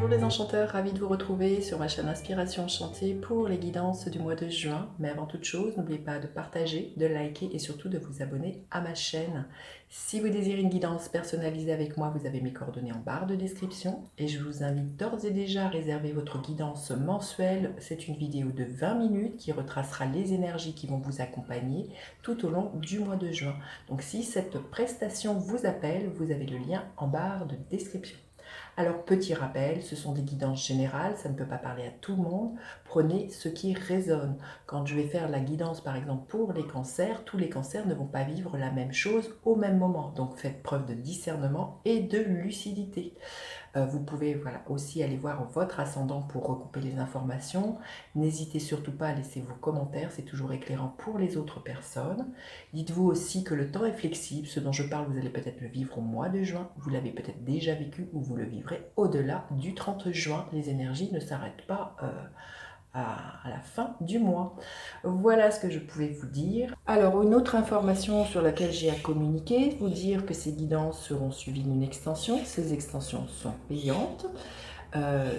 Bonjour les enchanteurs, ravi de vous retrouver sur ma chaîne Inspiration Enchantée pour les guidances du mois de juin. Mais avant toute chose, n'oubliez pas de partager, de liker et surtout de vous abonner à ma chaîne. Si vous désirez une guidance personnalisée avec moi, vous avez mes coordonnées en barre de description. Et je vous invite d'ores et déjà à réserver votre guidance mensuelle. C'est une vidéo de 20 minutes qui retracera les énergies qui vont vous accompagner tout au long du mois de juin. Donc si cette prestation vous appelle, vous avez le lien en barre de description. Alors, petit rappel, ce sont des guidances générales, ça ne peut pas parler à tout le monde. Prenez ce qui résonne. Quand je vais faire la guidance, par exemple, pour les cancers, tous les cancers ne vont pas vivre la même chose au même moment. Donc, faites preuve de discernement et de lucidité. Vous pouvez aussi aller voir votre ascendant pour recouper les informations. N'hésitez surtout pas à laisser vos commentaires, c'est toujours éclairant pour les autres personnes. Dites-vous aussi que le temps est flexible, ce dont je parle, vous allez peut-être le vivre au mois de juin, vous l'avez peut-être déjà vécu ou vous le vivrez au-delà du 30 juin. Les énergies ne s'arrêtent pas à la fin du mois. Voilà ce que je pouvais vous dire. Alors, une autre information sur laquelle j'ai à communiquer, vous dire que ces guidances seront suivies d'une extension. Ces extensions sont payantes.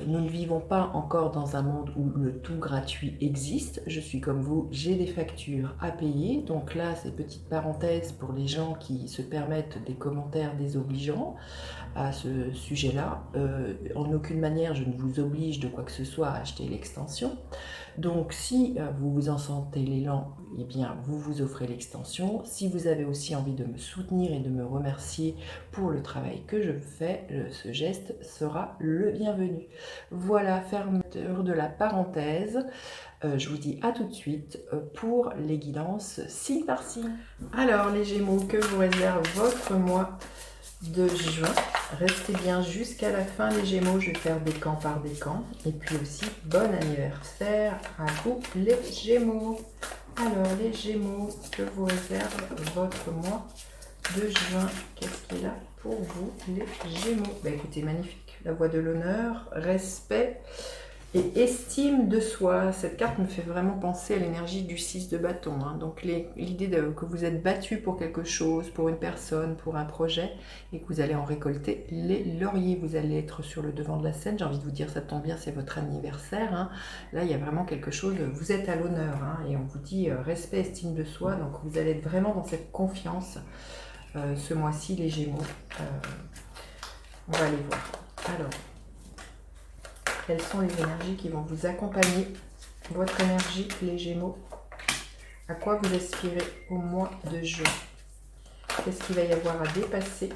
Nous ne vivons pas encore dans un monde où le tout gratuit existe. Je suis comme vous, j'ai des factures à payer. Donc là, c'est petite parenthèse pour les gens qui se permettent des commentaires désobligeants à ce sujet-là. En aucune manière, je ne vous oblige de quoi que ce soit à acheter l'extension. Donc, si vous vous en sentez l'élan, eh bien, vous vous offrez l'extension. Si vous avez aussi envie de me soutenir et de me remercier pour le travail que je fais, ce geste sera le bienvenu. Voilà, fermeture de la parenthèse. Je vous dis à tout de suite pour les guidances signe par signe. Alors, les Gémeaux, que vous réserve votre mois de juin? Restez bien jusqu'à la fin les Gémeaux, je vais faire décan par décan. Et puis aussi, bon anniversaire à vous les Gémeaux. Alors les Gémeaux, que vous réserve votre mois de juin? Qu'est-ce qu'il a pour vous les Gémeaux? Écoutez, magnifique. La voix de l'honneur, respect et estime de soi. Cette carte me fait vraiment penser à l'énergie du 6 de bâton. Donc l'idée que vous êtes battu pour quelque chose, pour une personne, pour un projet, et que vous allez en récolter les lauriers. Vous allez être sur le devant de la scène. J'ai envie de vous dire, ça tombe bien, c'est votre anniversaire. Là, il y a vraiment quelque chose, vous êtes à l'honneur. Et on vous dit respect, estime de soi. Donc vous allez être vraiment dans cette confiance ce mois-ci, les Gémeaux. On va aller voir. Alors, quelles sont les énergies qui vont vous accompagner? Votre énergie, les Gémeaux. À quoi vous aspirez au mois de juin? Qu'est-ce qu'il va y avoir à dépasser?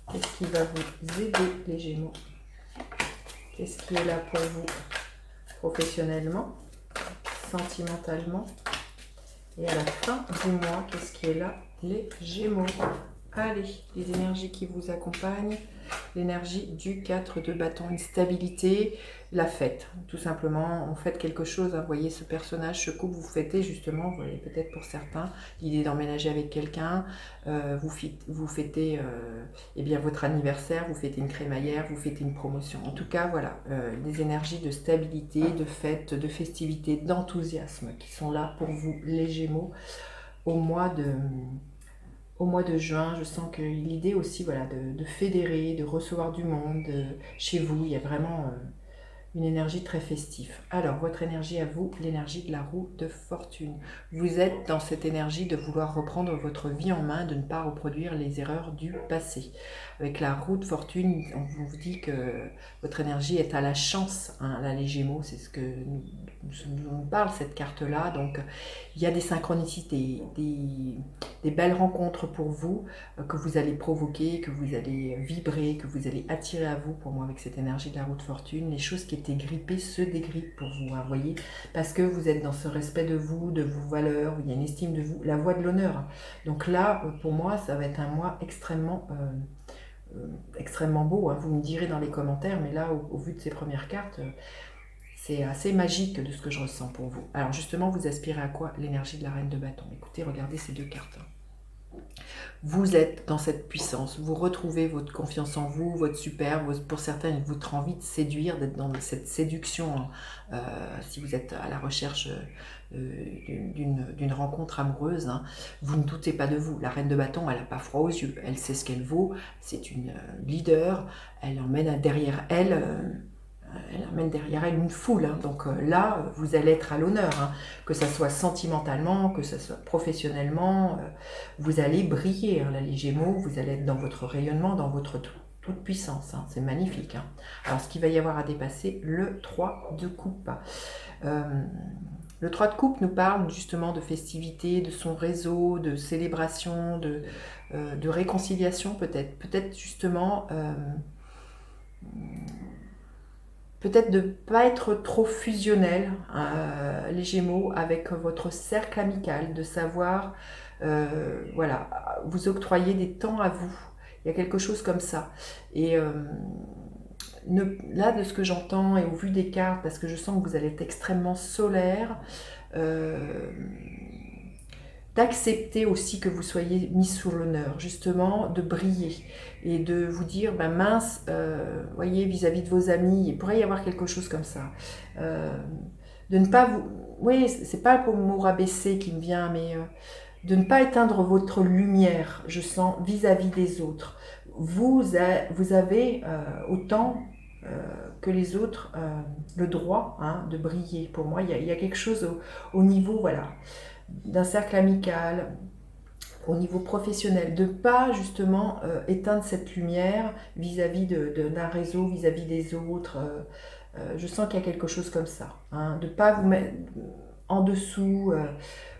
Qu'est-ce qui va vous aider, les Gémeaux? Qu'est-ce qui est là pour vous professionnellement, sentimentalement? Et à la fin du mois, qu'est-ce qui est là, les Gémeaux? Allez, les énergies qui vous accompagnent. L'énergie du 4 de bâton, une stabilité, la fête, tout simplement, on fête quelque chose, vous voyez ce personnage, ce couple, vous fêtez justement, vous voyez peut-être pour certains, l'idée d'emménager avec quelqu'un, vous fêtez eh bien, votre anniversaire, vous fêtez une crémaillère, vous fêtez une promotion, en tout cas voilà, des énergies de stabilité, de fête, de festivité, d'enthousiasme qui sont là pour vous les Gémeaux au mois de juin. Je sens que l'idée aussi de fédérer, de recevoir du monde chez vous, il y a vraiment une énergie très festive. Alors, votre énergie à vous, l'énergie de la roue de fortune. Vous êtes dans cette énergie de vouloir reprendre votre vie en main, de ne pas reproduire les erreurs du passé. Avec la roue de fortune, on vous dit que votre énergie est à la chance, là les Gémeaux, c'est ce que nous parle cette carte-là. Donc, il y a des synchronicités, des belles rencontres pour vous, que vous allez provoquer, que vous allez vibrer, que vous allez attirer à vous, pour moi, avec cette énergie de la roue de fortune. Les choses qui étaient grippées se dégrippent pour vous, voyez, parce que vous êtes dans ce respect de vous, de vos valeurs, il y a une estime de vous, la voix de l'honneur. Donc là, pour moi, ça va être un mois extrêmement beau. Vous me direz dans les commentaires, mais là, au vu de ces premières cartes, c'est assez magique de ce que je ressens pour vous. Alors justement, vous aspirez à quoi? L'énergie de la reine de bâton. Écoutez, regardez ces deux cartes. Vous êtes dans cette puissance, vous retrouvez votre confiance en vous, votre super, pour certains, il vous a envie de séduire, d'être dans cette séduction, si vous êtes à la recherche d'une rencontre amoureuse, hein, vous ne doutez pas de vous. La reine de bâton, elle n'a pas froid aux yeux, elle sait ce qu'elle vaut, c'est une leader, elle emmène derrière elle... elle amène derrière elle une foule, hein. Donc là, vous allez être à l'honneur, hein. Que ça soit sentimentalement, que ça soit professionnellement, vous allez briller, hein, là, les Gémeaux, vous allez être dans votre rayonnement, dans votre toute puissance, hein. C'est magnifique, hein. Alors, ce qu'il va y avoir à dépasser, le 3 de coupe. Le 3 de coupe nous parle justement de festivité, de son réseau, de célébration, de réconciliation peut-être justement... peut-être de ne pas être trop fusionnel, les Gémeaux, avec votre cercle amical, de savoir, voilà, vous octroyer des temps à vous. Il y a quelque chose comme ça. Et là, de ce que j'entends et au vu des cartes, parce que je sens que vous allez être extrêmement solaire, d'accepter aussi que vous soyez mis sous l'honneur, justement, de briller et de vous dire, ben mince, voyez, vis-à-vis de vos amis, il pourrait y avoir quelque chose comme ça. De ne pas vous... Oui, c'est pas le mot rabaisser qui me vient, mais de ne pas éteindre votre lumière, je sens, vis-à-vis des autres. Vous avez autant que les autres le droit, hein, de briller. Pour moi, il y a quelque chose au niveau, voilà, d'un cercle amical, au niveau professionnel, de ne pas justement éteindre cette lumière vis-à-vis d'un réseau, vis-à-vis des autres. Je sens qu'il y a quelque chose comme ça, hein, de ne pas vous mettre en dessous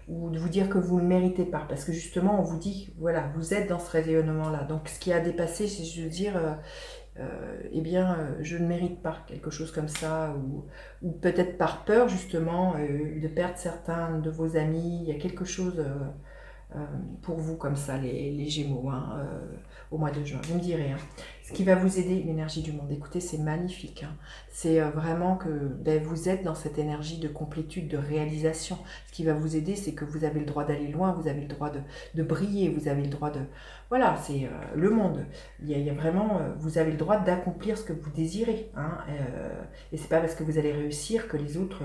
ou de vous dire que vous ne le méritez pas, parce que justement on vous dit, voilà, vous êtes dans ce rayonnement-là. Donc ce qui a dépassé, si je veux dire... eh bien, je ne mérite pas quelque chose comme ça, ou peut-être par peur justement de perdre certains de vos amis. Il y a quelque chose pour vous comme ça, les Gémeaux, hein, au mois de juin. Vous me direz, hein. Ce qui va vous aider, l'énergie du monde. Écoutez, c'est magnifique, hein. C'est vraiment que vous êtes dans cette énergie de complétude, de réalisation. Ce qui va vous aider, c'est que vous avez le droit d'aller loin, vous avez le droit de briller, vous avez le droit de... Voilà, c'est le monde. Il y a vraiment... vous avez le droit d'accomplir ce que vous désirez, hein, et c'est pas parce que vous allez réussir que les autres...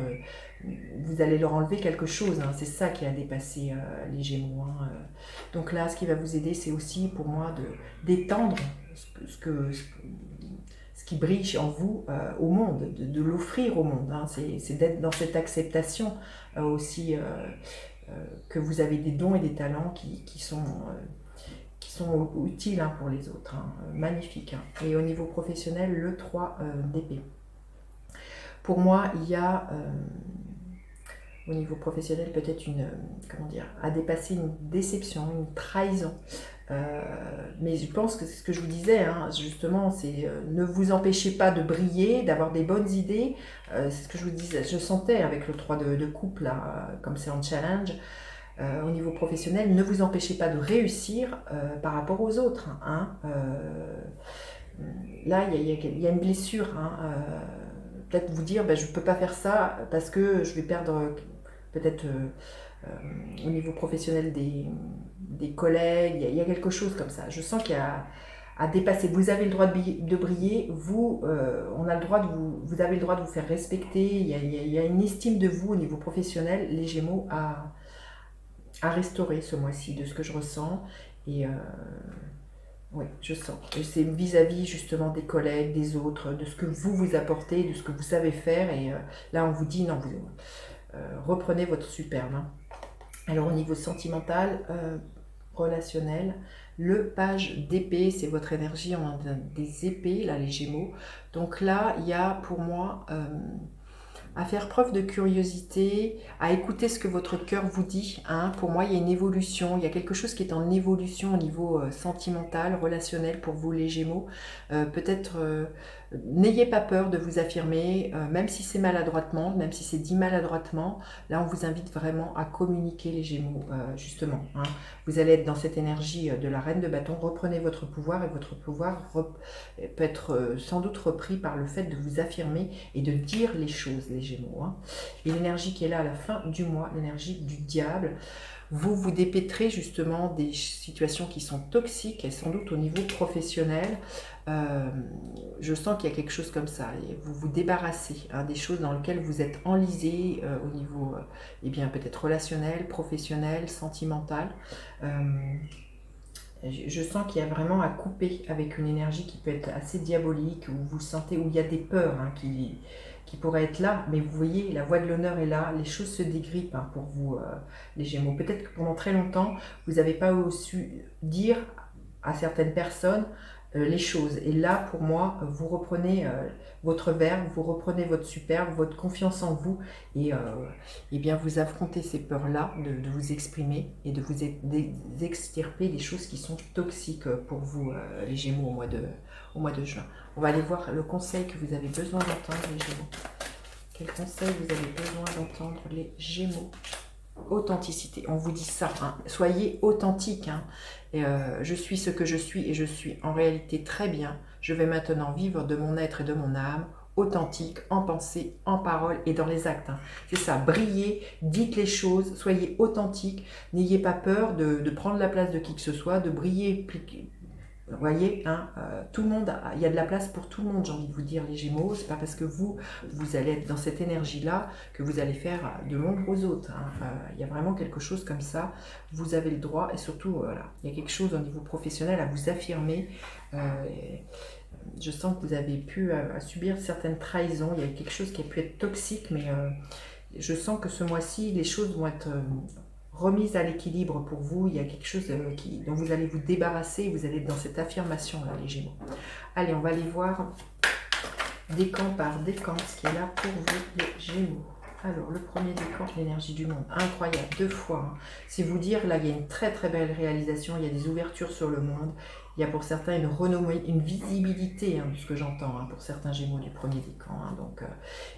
vous allez leur enlever quelque chose, hein. C'est ça qui a dépassé les Gémeaux, hein. Donc là, ce qui va vous aider, c'est aussi pour moi d'étendre ce qui brille en vous au monde, de l'offrir au monde, hein. C'est d'être dans cette acceptation aussi que vous avez des dons et des talents qui sont utiles, hein, pour les autres, hein. Magnifique, hein. Et au niveau professionnel, le 3 d'épée. Pour moi, il y a... au niveau professionnel, peut-être comment dire, à dépasser une déception, une trahison. Mais je pense que c'est ce que je vous disais, hein, justement, c'est ne vous empêchez pas de briller, d'avoir des bonnes idées. C'est ce que je vous disais, je sentais avec le 3 de coupe, là, comme c'est en challenge. Au niveau professionnel, ne vous empêchez pas de réussir par rapport aux autres, hein. Là, il y a une blessure, hein, peut-être vous dire, je ne peux pas faire ça parce que je vais perdre peut-être au niveau professionnel des collègues, il y a quelque chose comme ça. Je sens qu'il y a à dépasser. Vous avez le droit de briller, on a le droit vous avez le droit de vous faire respecter, il y a une estime de vous au niveau professionnel, les Gémeaux, à restaurer ce mois-ci, de ce que je ressens. Et oui, je sens. Et c'est vis-à-vis justement des collègues, des autres, de ce que vous apportez, de ce que vous savez faire. Et là, on vous dit, non, vous reprenez votre superbe, hein. Alors, au niveau sentimental, relationnel, le page d'épée, c'est votre énergie, on a des épées, là, les Gémeaux. Donc là, il y a pour moi... à faire preuve de curiosité, à écouter ce que votre cœur vous dit, hein. Pour moi, il y a une évolution, il y a quelque chose qui est en évolution au niveau sentimental, relationnel pour vous les Gémeaux. Peut-être N'ayez pas peur de vous affirmer, même si c'est maladroitement, même si c'est dit maladroitement. Là, on vous invite vraiment à communiquer les Gémeaux, justement. Hein. Vous allez être dans cette énergie de la reine de bâton. Reprenez votre pouvoir et votre pouvoir peut être sans doute repris par le fait de vous affirmer et de dire les choses, les Gémeaux. Hein. Et l'énergie qui est là à la fin du mois, l'énergie du diable, vous vous dépêtrez justement des situations qui sont toxiques et sans doute au niveau professionnel. Je sens qu'il y a quelque chose comme ça. Et vous vous débarrassez des choses dans lesquelles vous êtes enlisé au niveau eh bien peut-être relationnel, professionnel, sentimental. Je sens qu'il y a vraiment à couper avec une énergie qui peut être assez diabolique, où vous sentez, où il y a des peurs qui pourraient être là, mais vous voyez, la voie de l'honneur est là, les choses se dégrippent pour vous, les Gémeaux. Peut-être que pendant très longtemps, vous n'avez pas su dire à certaines personnes les choses. Et là, pour moi, vous reprenez votre verbe, vous reprenez votre superbe, votre confiance en vous, et bien vous affrontez ces peurs-là, de vous exprimer et de vous extirper les choses qui sont toxiques pour vous, les Gémeaux, au mois de juin. On va aller voir le conseil que vous avez besoin d'entendre, les Gémeaux. Quel conseil vous avez besoin d'entendre, les Gémeaux? Authenticité, on vous dit ça, hein. Soyez authentique. Hein. Je suis ce que je suis et je suis en réalité très bien. Je vais maintenant vivre de mon être et de mon âme, authentique, en pensée, en parole et dans les actes. Hein. C'est ça, brillez, dites les choses, soyez authentique, n'ayez pas peur de prendre la place de qui que ce soit, de briller. Vous voyez, hein, tout le monde, il y a de la place pour tout le monde, j'ai envie de vous dire, les Gémeaux. C'est pas parce que vous allez être dans cette énergie-là que vous allez faire de l'ombre aux autres. Hein. Il y a vraiment quelque chose comme ça. Vous avez le droit et surtout, voilà, il y a quelque chose au niveau professionnel à vous affirmer. Je sens que vous avez pu subir certaines trahisons. Il y a quelque chose qui a pu être toxique, mais je sens que ce mois-ci, les choses vont être remise à l'équilibre pour vous. Il y a quelque chose dont vous allez vous débarrasser. Vous allez être dans cette affirmation-là, les Gémeaux. Allez, on va aller voir décan par décan ce qui est là pour vous, les Gémeaux. Alors, le premier décan, l'énergie du monde. Incroyable, 2 fois. Hein. C'est vous dire, là, il y a une très très belle réalisation. Il y a des ouvertures sur le monde. Il y a pour certains une renommée, une visibilité, de ce que j'entends, pour certains Gémeaux du premier décan. Donc,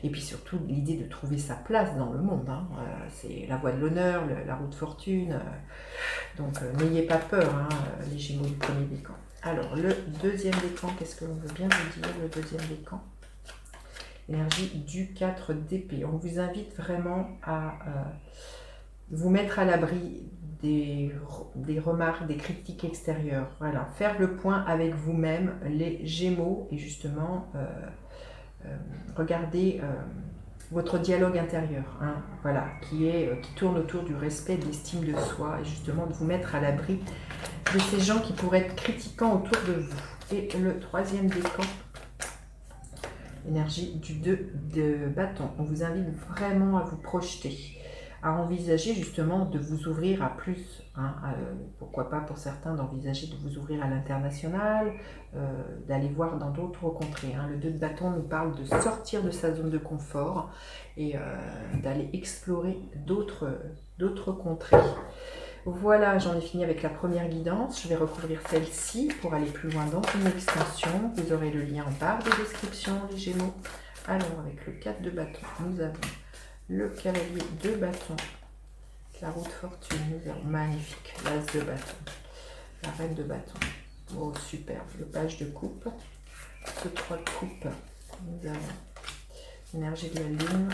et puis surtout, l'idée de trouver sa place dans le monde. C'est la voie de l'honneur, la roue de fortune. Donc, n'ayez pas peur, les Gémeaux du premier décan. Alors, le deuxième décan, qu'est-ce que l'on veut bien vous dire, le deuxième décan? Énergie du 4 d'épée. On vous invite vraiment à vous mettre à l'abri des remarques, des critiques extérieures. Voilà, faire le point avec vous-même, les Gémeaux, et justement, regardez votre dialogue intérieur, voilà, qui tourne autour du respect et de l'estime de soi, et justement de vous mettre à l'abri de ces gens qui pourraient être critiquants autour de vous. Et le troisième décan, énergie du 2 de bâton. On vous invite vraiment à vous projeter, à envisager justement de vous ouvrir à plus, pourquoi pas pour certains d'envisager de vous ouvrir à l'international, d'aller voir dans d'autres contrées. Le 2 de bâton nous parle de sortir de sa zone de confort et d'aller explorer d'autres contrées. Voilà, j'en ai fini avec la première guidance. Je vais recouvrir celle-ci pour aller plus loin dans une extension. Vous aurez le lien en barre de description, les Gémeaux. Alors, avec le 4 de bâton, nous avons le cavalier de bâton, la roue de fortune, nous avons magnifique, l'as de bâton, la reine de bâton. Oh, superbe. Le page de coupe, ce 3 de coupe, nous avons l'énergie de la lune.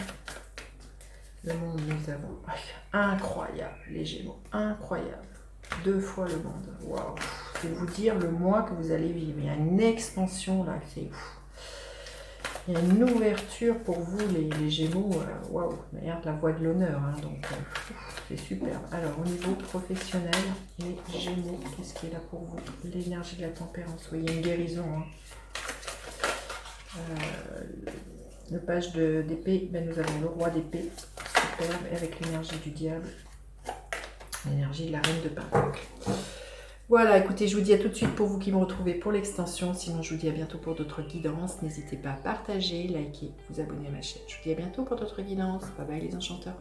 Le monde, nous avons incroyable, les Gémeaux, incroyable. 2 fois le monde, waouh. C'est vous dire le mois que vous allez vivre. Il y a une expansion là, c'est il y a une ouverture pour vous, les Gémeaux, waouh. D'ailleurs, la voie de l'honneur, donc c'est super. Alors, au niveau professionnel, les Gémeaux, qu'est-ce qui est là pour vous? L'énergie de la tempérance, oui, il y a une guérison. Le page d'épée, nous avons le roi d'épée, superbe, avec l'énergie du diable, l'énergie de la reine de pentacle. Voilà, écoutez, je vous dis à tout de suite pour vous qui me retrouvez pour l'extension. Sinon, je vous dis à bientôt pour d'autres guidances. N'hésitez pas à partager, liker, vous abonner à ma chaîne. Je vous dis à bientôt pour d'autres guidances. Bye bye les enchanteurs.